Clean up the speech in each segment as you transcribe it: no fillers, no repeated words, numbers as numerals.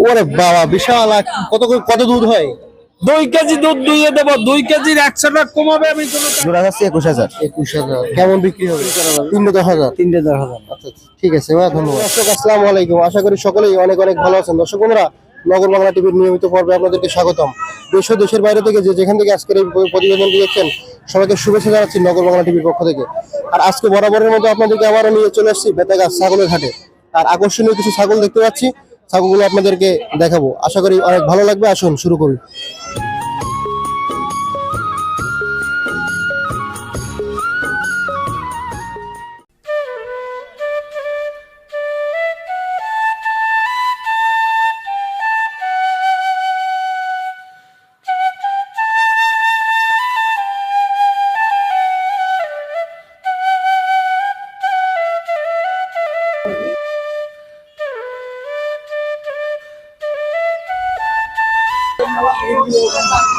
ওরে বাবা বিশাল কত কত দুধ হয়? 2 কেজি দুধ দুইয়ে দেবো, 2 কেজির 100 টাকা কমাবে আমি কোনো। জোড়া যাচ্ছে 21,000। 21,000 কেমন বিক্রি হবে? 3-10,000। 3-10,000। আচ্ছা ঠিক আছে ভাই, ধন্যবাদ। দর্শক আসসালামু আলাইকুম, আশা করি সকলেই অনেক অনেক ভালো আছেন। দর্শক বন্ধুরা, নগর বাংলা টিভির নিয়মিত পর্বে আপনাদেরকে স্বাগতম। দেশ ও দেশের বাইরে থেকে যেখান থেকে আজকের এই প্রতিবেদনটি দেখছেন, সবাইকে শুভেচ্ছা জানাচ্ছি নগর বাংলা টিভির পক্ষ থেকে। আর আজকে বরাবরের মতো আপনাদেরকে আবারও নিয়ে চলে আসছি বেতাগাছ ছাগলের হাটে। আর আকর্ষণীয় কিছু ছাগল দেখতে পাচ্ছি, ছাগলগুলো আপনাদেরকে দেখাবো, আশা করি অনেক ভালো লাগবে। আসুন শুরু করি।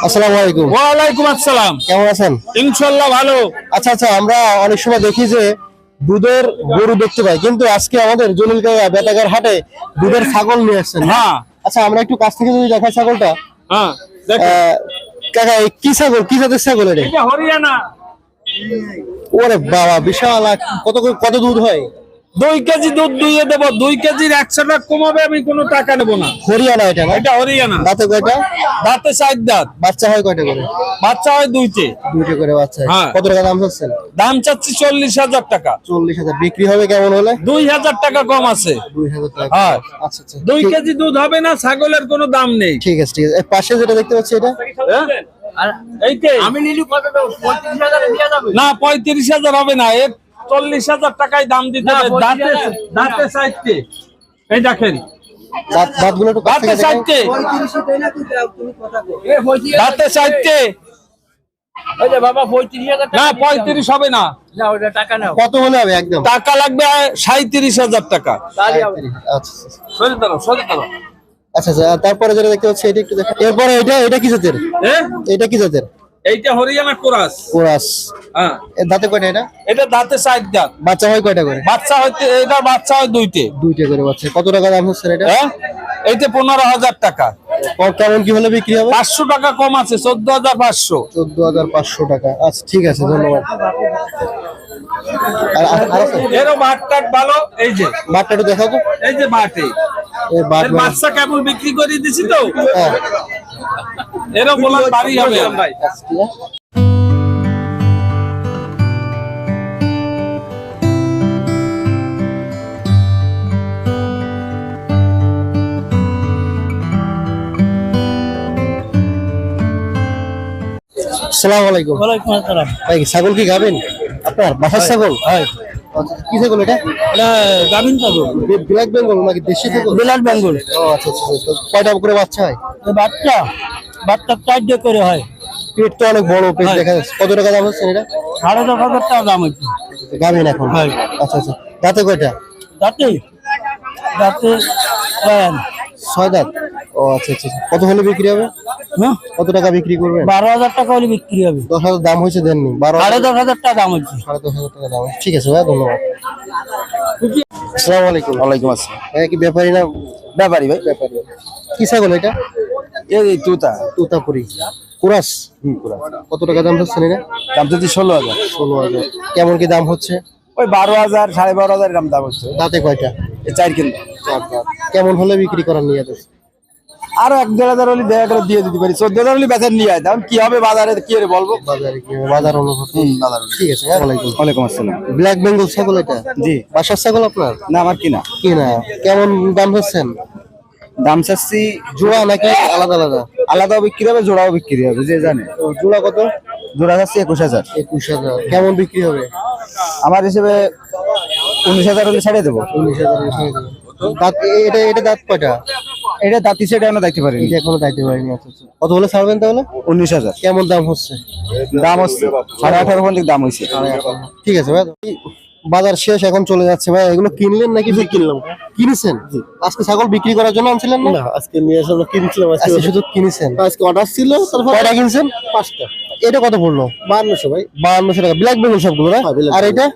আসসালামু আলাইকুম। ওয়ালাইকুম আসসালাম। কেমন আছেন? ইনশাআল্লাহ ভালো। আচ্ছা, আমরা অনেক সময় দেখি যে দুধের গরু দেখতে পাই, কিন্তু আজকে আমাদের জলিল কাকা বেতাগার হাটে দুধের ছাগল নিয়ে আসছেন। হ্যাঁ আচ্ছা, আমরা একটু কাছ থেকে যদি দেখাই ছাগলটা। হ্যাঁ দেখো কাকা, কি ছাগল, কি জাতের ছাগল এটা? এটা হরিয়ানা। ওরে বাবা বিশাল কত কত দুধ হয়? 2 কেজি দুধ দুইয়ে দেবো, 2 কেজির 100 টাকা কমাবে আমি কোনো টাকা নেবো না। হরিয়ানা এটা না? এটা হরিয়ানা। দাঁতে কয়টা? দাঁতে 4 দাঁত। বাচ্চা হয় কয়টা করে? বাচ্চা হয় 2টে। 2টে করে বাচ্চা হয়। হ্যাঁ। কত টাকা দাম চাচ্ছেন? দাম চাচ্ছি 40,000 টাকা। 40,000। বিক্রি হবে কেমন হলে? 2,000 টাকা কম আছে। 2,000 টাকা। হ্যাঁ। আচ্ছা 2 কেজি দুধ হবে না, ছাগলের কোনো দাম নেই। ঠিক আছে। এর পাশে যেটা দেখতে পাচ্ছি এটা? আর এইতে আমি নিলি কত দেব? 35,000 এ দেয়া যাবে না? 35,000 হবে না, এর 40,000 টাকায় দাম দিতে হবে। দাঁতে 4টে। এই দেখেন দাঁতগুলো একটু কাছ দাঁতে থেকে দেখাই। 4টে। দাঁতে 4টে। ওই যে বাবা 35,000 না 35 হবে না। না ওটা টাকা নাও। কত হলে হবে একদম? টাকা লাগবে 37,000 টাকা। তাহলে হবে। আচ্ছা সরে দাঁড়াও, সরে দাঁড়াও। আচ্ছা। তারপরে যেটা দেখতে পাচ্ছি এটা একটু দেখা। এরপরে এটা কি জাতের? হ্যাঁ, এটা কি জাতের? এইটা হরিয়ানা কোরাস। কোরাস। হ্যাঁ, এর দাঁতে কয়টা এটা? এটা দাঁতে 4 দাঁত। বাচ্চা হয় কয়টা করে? বাচ্চা হইতে এটা বাচ্চা হয় 2টে। 2টে করে বাচ্চা। কত টাকা দাম হচ্ছে এটা? হ্যাঁ, এইটা 15,000 টাকা। কেমন কি হলে বিক্রি হবে? 500 টাকা কম আছে, 14,500। 14,500 টাকা। আচ্ছা ঠিক আছে, ধন্যবাদ। আর আছে? এরও বাটটাট ভালো। এই যে বাটটা একটু দেখাও তো। এই যে বাটে এই বাট এর বাচ্চা কেবল বিক্রি করে দিছি তো। হ্যাঁ। এরও বলার বাড়ি হবে ভাই। আসসালামু আলাইকুম। ওয়ালাইকুম আসসালাম। ভাই, ছাগল কি গাবেন আপনার বাসার ছাগল? আচ্ছা, কি ছাগল এটা? এটা গাভিন পাবো। ব্ল্যাক বেঙ্গল নাকি দেশি ছাগল? বিলাট বেঙ্গল। ও আচ্ছা। তো কয়টা করে বাচ্চা হয়? বাচ্চা 4টে করে হয়। পেট তো অনেক বড়, পেট দেখা যাচ্ছে। কত টাকা দাম হচ্ছে এটা? 10,500 টাকা দাম হচ্ছে। গাবেন এখন? হ্যাঁ। আচ্ছা। দাঁতে কয়টা? দাঁতে 6 দাঁত। ও আচ্ছা। কত হলে বিক্রি হবে? হ্যাঁ, কত টাকা বিক্রি করবেন? 12,000 টাকা হলে বিক্রি হবে। 10,000 দাম হয়েছে, দেননি? 10,500 টাকা দাম হচ্ছে। 10,500 টাকা দাম হয়েছে। ঠিক আছে ভাই, ধন্যবাদ। আসসালামু আলাইকুম। ওয়ালাইকুম আসসালাম। কি ব্যাপারী না? ব্যাপারী ভাই। ব্যাপারী। কি ছাগল এটা? এই তুতা। তুতাপুরি কুরাস। কত টাকা দাম হচ্ছে এটা? দাম যদি 16,000। 16,000। কেমন কি দাম হচ্ছে? ওই 12,000 12,500 এরকম দাম হচ্ছে। দাঁতে কয়টা? এই 4 কিনতে। 4 দাঁত। কেমন হলে বিক্রি করার নিয়ে যাচ্ছে? আরো 1-1,500 হলে দেখা করে দিয়ে দিতে পারি। 14,000 হলে বেচেন নিয়ে আয়। দাম কি হবে বাজারে কি রে বলবো? বাজারে কি হবে? বাজার অনুভব। বাজার। ঠিক আছে। ওয়ালাইকুম। ওয়ালাইকুম আসসালাম। ব্ল্যাক বেঙ্গল ছাগল এটা? জি। বাসার ছাগল আপনার? না আমার কিনা। কি না? কেমন দাম হচ্ছেন? দাম চাচ্ছি জোড়া নাকি আলাদা আলাদা? আলাদাও বিক্রি হবে, জোড়াও বিক্রি হবে, যে জানে। জোড়া কত? জোড়া চাচ্ছি 21,000। 21,000। কেমন বিক্রি হবে? আমার হিসেবে 19,000 হলে ছেড়ে দেবো। 19,000। দাঁত এটা দাঁত কয়টা? এটা দাঁতি সেটা এখনো দেখতে পারিনি। এটা এখনো দাইতে পারিনি। আচ্ছা। কত হলে ছাড়বেন তাহলে? 19,000। কেমন দাম হচ্ছে? দাম হচ্ছে 18,500 পর্যন্ত দাম হয়েছে। ঠিক আছে ভাই, বাজার শেষ, এখন চলে যাচ্ছে ভাই। এগুলো কিনলেন নাকি? কিনলাম। কিনেছেন? আজকে ছাগল বিক্রি করার জন্য আনছিলেন না? আজকে নিয়ে আসলে কিনছিলাম। আজকে শুধু কিনেছেন? আজকে অর্ডার ছিল। কয়টা কিনছেন? 5টা। এটা কত পড়লো? 5200 ভাই। 5200 টাকা। ব্ল্যাক বেঙ্গল সবগুলো না? আর এটা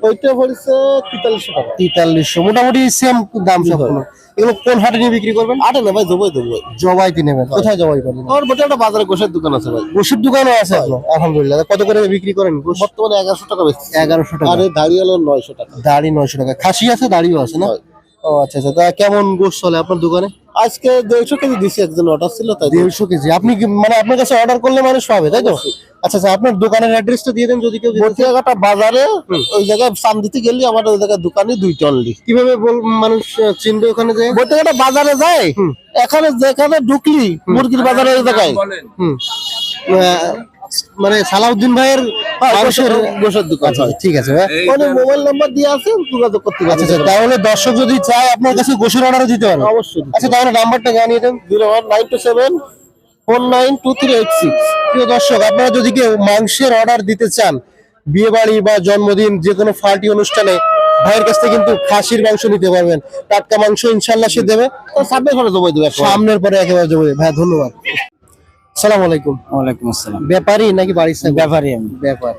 ওইটা পড়ছে 4300 টাকা। 4300, মোটামুটি সেম দাম সব। এগুলো কোন হাটে নিয়ে বিক্রি করবেন? আটে না ভাই, জবাই দেবো। জবাইতে নেবেন? কোথায় জবাই করবেন? আমার বটে একটা বাজারে গোশের দোকান আছে ভাই। গোশের দোকানও আছে আপনার? আলহামদুলিল্লাহ। কত করে বিক্রি করেন গোশ? বর্তমানে 1100 টাকা বেশি। 1100 টাকা। আরে দাড়ি হলো 900 টাকা। দাড়ি 900 টাকা। খাসি আছে, দাড়িও আছে না? ও আচ্ছা আচ্ছা। তা কেমন গোশ চলে আপনার দোকানে? আজকে 150 কেজি দিছি, একজন অর্ডার ছিল তাই। 150 কেজি। আপনি মানে আপনার কাছে অর্ডার করলে মানুষ পাবে, তাই তো? আচ্ছা আচ্ছা, আপনার দোকানের অ্যাড্রেসটা দিয়ে দেন যদি কেউ যেতে চায়। বটিয়াঘাটা বাজারে ওই জায়গায় চান দিতে গেলে আমাদের ওই জায়গায় দোকানে 2টা অনলি। কিভাবে মানুষ চিনবে ওখানে যায়? বটিয়াঘাটা বাজারে যায়, এখানে যেখানে ঢুকলি মুরগির বাজারে ওই জায়গায় হুম। মানে সালাউদ্দিন ভাইয়ের মাংসের গোশের দোকান। আচ্ছা ঠিক আছে ভাই। ওখানে মোবাইল নাম্বার দিয়ে আছে, যোগাযোগ করতে আচ্ছা আচ্ছা, তাহলে দর্শক যদি চায় আপনার কাছে গোশের অর্ডার দিতে পারবে? অবশ্যই। আচ্ছা, তাহলে নাম্বারটা জানিয়ে দেন। 01927492386। প্রিয় দর্শক, আপনারা যদি কেউ মাংসের অর্ডার দিতে চান, বিয়ে বাড়ি বা জন্মদিন, যে কোনো পার্টি অনুষ্ঠানে ভাইয়ের কাছ থেকে কিন্তু খাসির মাংস নিতে পারবেন। টাটকা মাংস ইনশাল্লাহ সে দেবে। তো সামনে ঘরে জবাই দেবো। সামনের পরে একেবারে জমে যাবে। ভাই ধন্যবাদ। সালাম আলাইকুম। ওয়ালাইকুম আসসালাম। ব্যাপারী নাকি বাড়ির সাথে? ব্যাপারী আমি। ব্যাপার।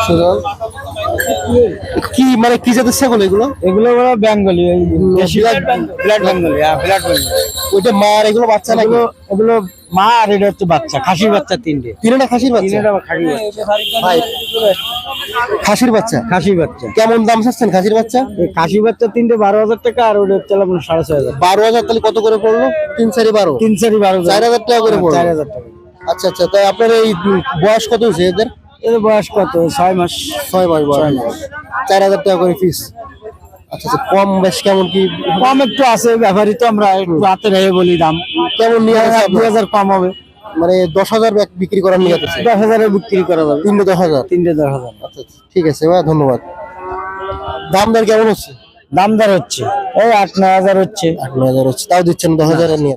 সুজন, কি মানে কি জাতের ছাগল এগুলো? এগুলো ওরা Bengali, blood Bengali. Blood Bengali. ওইটা মার, এগুলো বাচ্চা নাকি? এগুলো মা, আর এটা হচ্ছে বাচ্চা, খাসির বাচ্চা 3টে। তিনটা খাসির বাচ্চা? তিনটা খাসির বাচ্চা। ভাই, খাসির বাচ্চা? খাসির বাচ্চা। কেমন দাম চাচ্ছেন খাসির বাচ্চা? এই খাসি বাচ্চা 3টে 12,000 টাকা, আর ওটা হচ্ছে আপনার 6,500। 12,000। তাহলে কত করে পড়লো? 3 4 12, 3 4 12,000। 4,000 টাকা করে পড়লো। 4,000 টাকা। আচ্ছা আচ্ছা। তাই আপনার এই বয়স কত হয়েছে এদের? এদের বয়স কত? 6 মাস। 6 মাস বয়স। 4,000 টাকা করে ফিস। আচ্ছা আচ্ছা, কম বেশ কেমন কি? কম একটু আছে, ব্যাপারী তো আমরা একটু হাতে রেখে বলি দাম। কেমন নিয়ে আছে? 2,000 কম হবে। মানে 10,000 বিক্রি করার নিয়ে আছে? 10,000 এ বিক্রি করা যাবে। 3 10,000। 3টে 10,000। আচ্ছা আচ্ছা, ঠিক আছে ভাই, ধন্যবাদ। দাম দর কেমন হচ্ছে? দামদার হচ্ছে এই 8-9 হাজার হচ্ছে। 8 9 হাজার হচ্ছে, তাও দিচ্ছেন 10,000 এর নিয়ে?